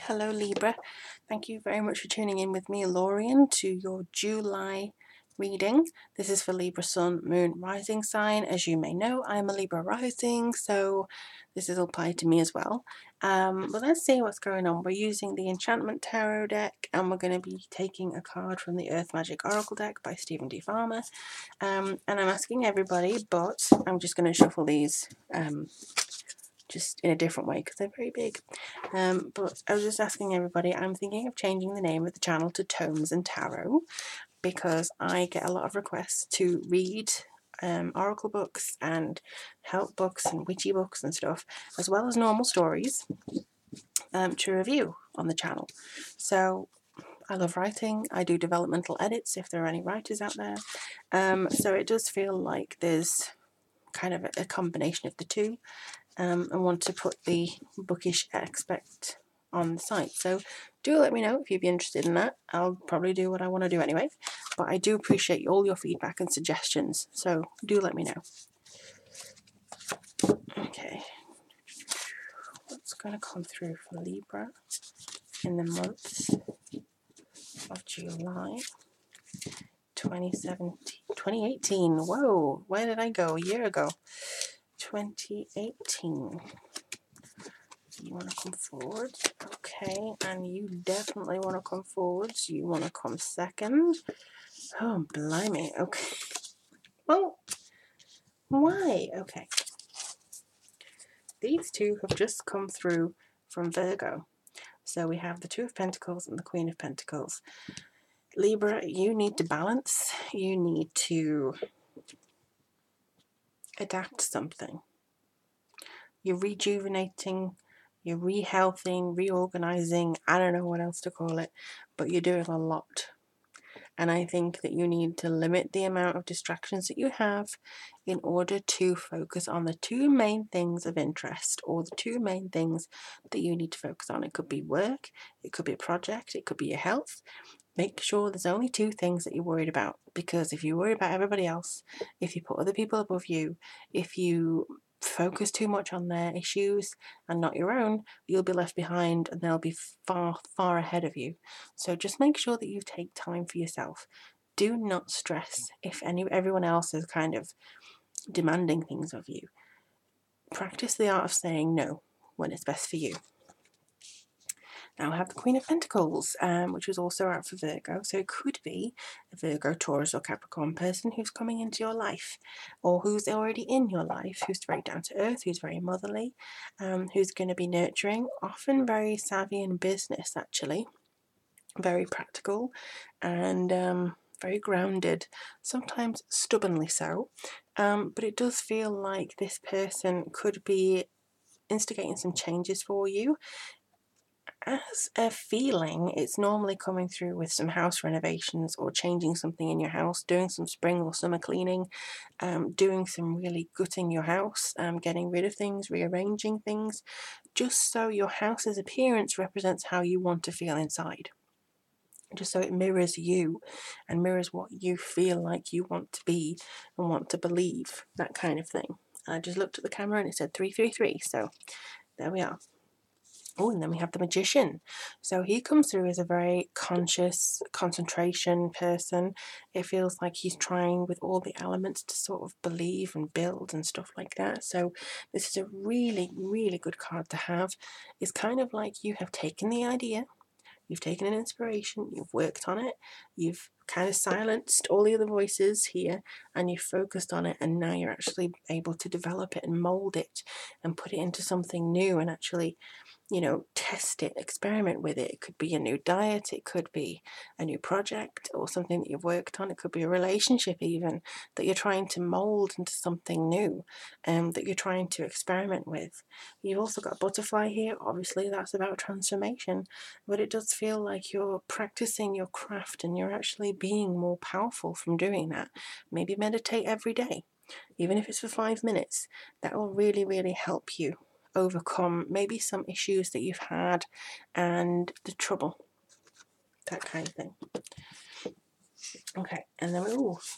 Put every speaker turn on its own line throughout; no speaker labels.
Hello Libra, thank you very much for tuning in with me, Lorien, to your July reading. This is for Libra Sun, Moon, Rising sign. As you may know, I'm a Libra rising, so this is applied to me as well. But let's see what's going on. We're using the Enchantment Tarot deck, and we're going to be taking a card from the Earth Magic Oracle deck by Stephen D. Farmer. And I'm asking everybody, but I'm just going to shuffle these just in a different way because they're very big. But I was just asking everybody, I'm thinking of changing the name of the channel to Tomes and Tarot because I get a lot of requests to read oracle books and help books and witchy books and stuff, as well as normal stories to review on the channel. So I love writing. I do developmental edits if there are any writers out there. So it does feel like there's kind of a combination of the two. I want to put the bookish aspect on the site, so do let me know if you'd be interested in that. I'll probably do what I want to do anyway, but I do appreciate all your feedback and suggestions, so do let me know. Okay, what's going to come through for Libra in the month of July 2018? Whoa, where did I go? A year ago. 2018. You want to come forward, okay, and you definitely want to come forward. So you want to come second. Oh, blimey, okay. Well, why? Okay. These two have just come through from Virgo. So we have the Two of Pentacles and the Queen of Pentacles. Libra, you need to balance. You need to adapt something. You're rejuvenating. You're rehealthing, reorganizing, I don't know what else to call it, but you're doing a lot. And I think that you need to limit the amount of distractions that you have in order to focus on the two main things of interest, or the two main things that you need to focus on. It could be work, it could be a project, it could be your health. Make sure there's only two things that you're worried about, because if you worry about everybody else, if you put other people above you, if you focus too much on their issues and not your own, you'll be left behind and they'll be far ahead of you. So just make sure that you take time for yourself. Do not stress if everyone else is kind of demanding things of you. Practice the art of saying no when it's best for you. Now I have the Queen of Pentacles, which was also out for Virgo. So it could be a Virgo, Taurus or Capricorn person who's coming into your life, or who's already in your life, who's very down to earth, who's very motherly, who's going to be nurturing, often very savvy in business actually, very practical and very grounded, sometimes stubbornly so. But it does feel like this person could be instigating some changes for you. As a feeling, it's normally coming through with some house renovations or changing something in your house, doing some spring or summer cleaning, doing some really gutting your house, getting rid of things, rearranging things, just so your house's appearance represents how you want to feel inside. Just so it mirrors you and mirrors what you feel like you want to be and want to believe, that kind of thing. I just looked at the camera and it said 333, so there we are. Oh, and then we have the Magician. So he comes through as a very conscious concentration person. It feels like he's trying with all the elements to sort of believe and build and stuff like that. So this is a really, really good card to have. It's kind of like you have taken the idea, you've taken an inspiration, you've worked on it, you've kind of silenced all the other voices here and you've focused on it, and now you're actually able to develop it and mold it and put it into something new and actually, you know, test it, experiment with it. It could be a new diet, it could be a new project or something that you've worked on, it could be a relationship even that you're trying to mold into something new that you're trying to experiment with. You've also got a butterfly here, obviously that's about transformation, but it does feel like you're practicing your craft and you're actually being more powerful from doing that. Maybe meditate every day, even if it's for 5 minutes. That will really, really help you overcome maybe some issues that you've had and the trouble, that kind of thing. Okay, and then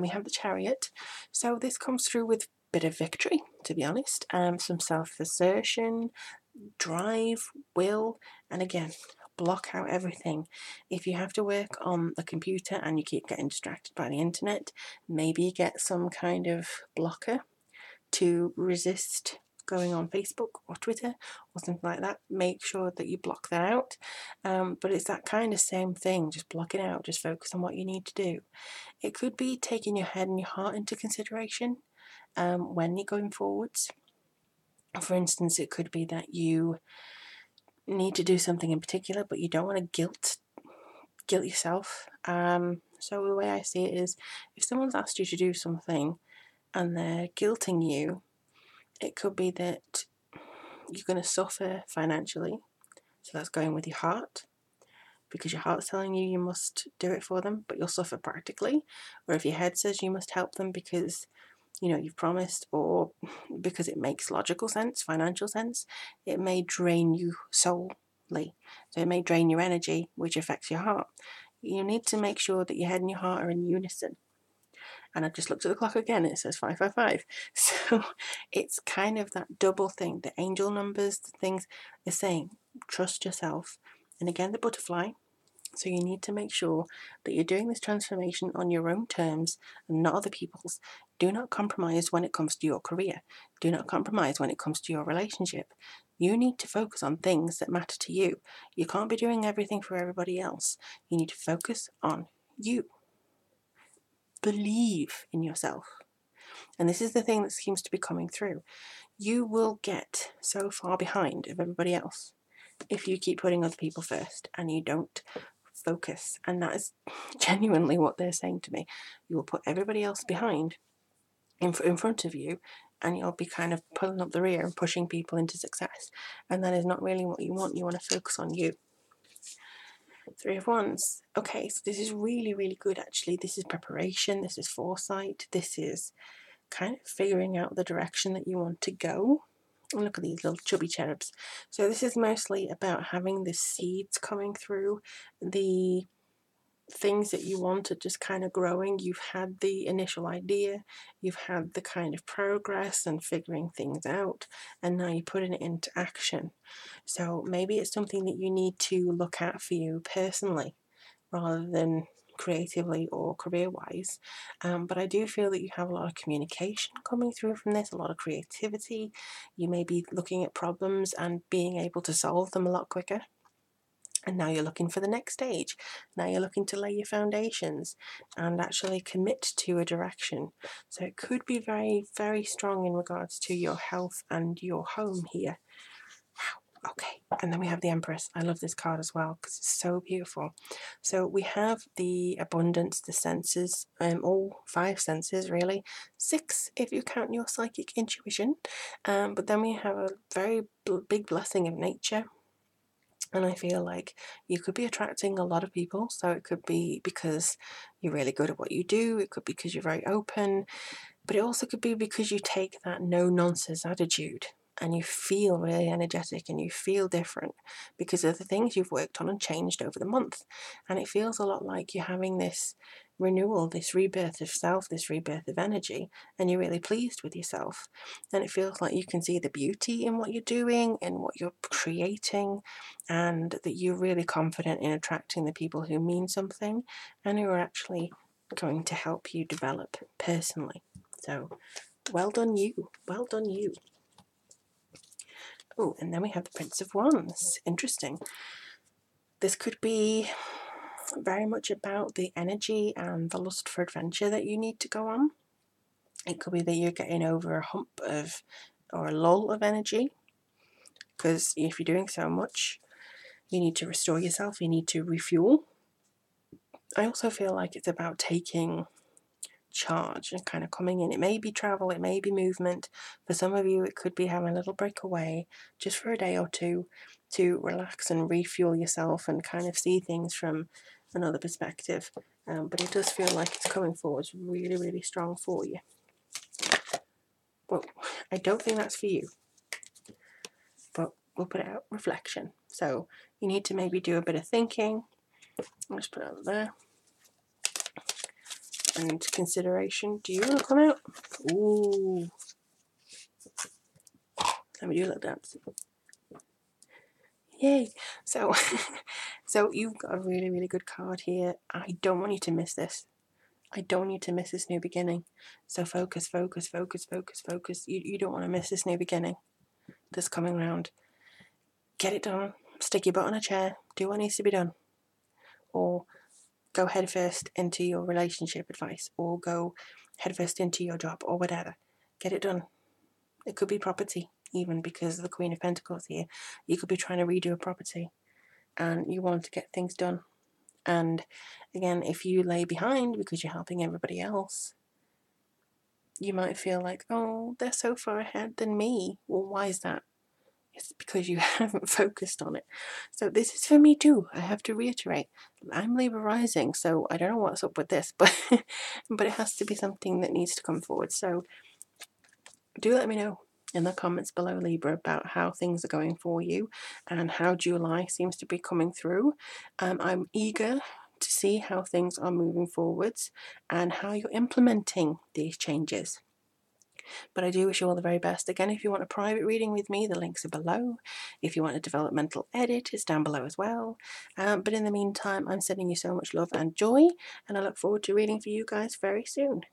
we have the Chariot. So this comes through with a bit of victory, to be honest, some self-assertion, drive, will, and again, block out everything. If you have to work on the computer and you keep getting distracted by the internet, maybe get some kind of blocker to resist going on Facebook or Twitter or something like that. Make sure that you block that out. But it's that kind of same thing, just block it out, just focus on what you need to do. It could be taking your head and your heart into consideration when you're going forwards. For instance, it could be that you need to do something in particular, but you don't want to guilt yourself. So the way I see it is, if someone's asked you to do something and they're guilting you, it could be that you're going to suffer financially. So that's going with your heart, because your heart's telling you must do it for them, but you'll suffer practically. Or if your head says you must help them because you've promised, or because it makes logical sense, financial sense, it may drain you solely. So it may drain your energy, which affects your heart. You need to make sure that your head and your heart are in unison. And I've just looked at the clock again, it says 555. So it's kind of that double thing. The angel numbers, the things are saying, trust yourself. And again, the butterfly. So you need to make sure that you're doing this transformation on your own terms and not other people's. Do not compromise when it comes to your career. Do not compromise when it comes to your relationship. You need to focus on things that matter to you. You can't be doing everything for everybody else. You need to focus on you. Believe in yourself. And this is the thing that seems to be coming through. You will get so far behind of everybody else if you keep putting other people first and you don't focus. And that is genuinely what they're saying to me. You will put everybody else behind in front of you, and you'll be kind of pulling up the rear and pushing people into success. And that is not really what you want. You want to focus on you. Three of Wands. Okay, so this is really, really good actually. This is preparation, this is foresight, this is kind of figuring out the direction that you want to go. And look at these little chubby cherubs. So this is mostly about having the seeds coming through, the things that you want are just kind of growing. You've had the initial idea, you've had the kind of progress and figuring things out, and now you're putting it into action. So maybe it's something that you need to look at for you personally rather than creatively or career-wise. But I do feel that you have a lot of communication coming through from this, a lot of creativity. You may be looking at problems and being able to solve them a lot quicker. And now you're looking for the next stage. Now you're looking to lay your foundations and actually commit to a direction. So it could be very, very strong in regards to your health and your home here. Wow, okay. And then we have the Empress. I love this card as well because it's so beautiful. So we have the abundance, the senses, all 5 senses really. 6 if you count your psychic intuition. But then we have a very big blessing of nature. And I feel like you could be attracting a lot of people. So it could be because you're really good at what you do. It could be because you're very open. But it also could be because you take that no-nonsense attitude and you feel really energetic and you feel different because of the things you've worked on and changed over the month. And it feels a lot like you're having this renewal, this rebirth of self, this rebirth of energy, and you're really pleased with yourself. And it feels like you can see the beauty in what you're doing and what you're creating, and that you're really confident in attracting the people who mean something and who are actually going to help you develop personally. So, well done you. Well done you. Oh, and then we have the Prince of Wands. Interesting. This could be very much about the energy and the lust for adventure that you need to go on. It could be that you're getting over a hump of, or a lull of energy, because if you're doing so much, you need to restore yourself, you need to refuel. I also feel like it's about taking charge and kind of coming in. It may be travel, it may be movement. For some of you, it could be having a little break away just for a day or two to relax and refuel yourself and kind of see things from another perspective. But it does feel like it's coming forward really, really strong for you. Well, I don't think that's for you, but we'll put it out reflection. So you need to maybe do a bit of thinking. I'll just put it out there. And consideration. Do you want to come out? Ooh. Let me do a little dance. Yay. So So you've got a really, really good card here. I don't want you to miss this. I don't want you to miss this new beginning. So focus, focus, focus, focus, focus. You don't want to miss this new beginning that's coming round. Get it done. Stick your butt on a chair. Do what needs to be done. Or go headfirst into your relationship advice. Or go headfirst into your job or whatever. Get it done. It could be property, even because of the Queen of Pentacles here. You could be trying to redo a property and you want to get things done. And again, if you lay behind because you're helping everybody else, you might feel like, oh, they're so far ahead than me. Well, why is that? It's because you haven't focused on it. So this is for me too. I have to reiterate, I'm Libra rising, so I don't know what's up with this, but it has to be something that needs to come forward. So do let me know in the comments below, Libra, about how things are going for you and how July seems to be coming through. I'm eager to see how things are moving forwards and how you're implementing these changes. But I do wish you all the very best. Again, if you want a private reading with me, the links are below. If you want a developmental edit, it's down below as well. But in the meantime, I'm sending you so much love and joy, and I look forward to reading for you guys very soon.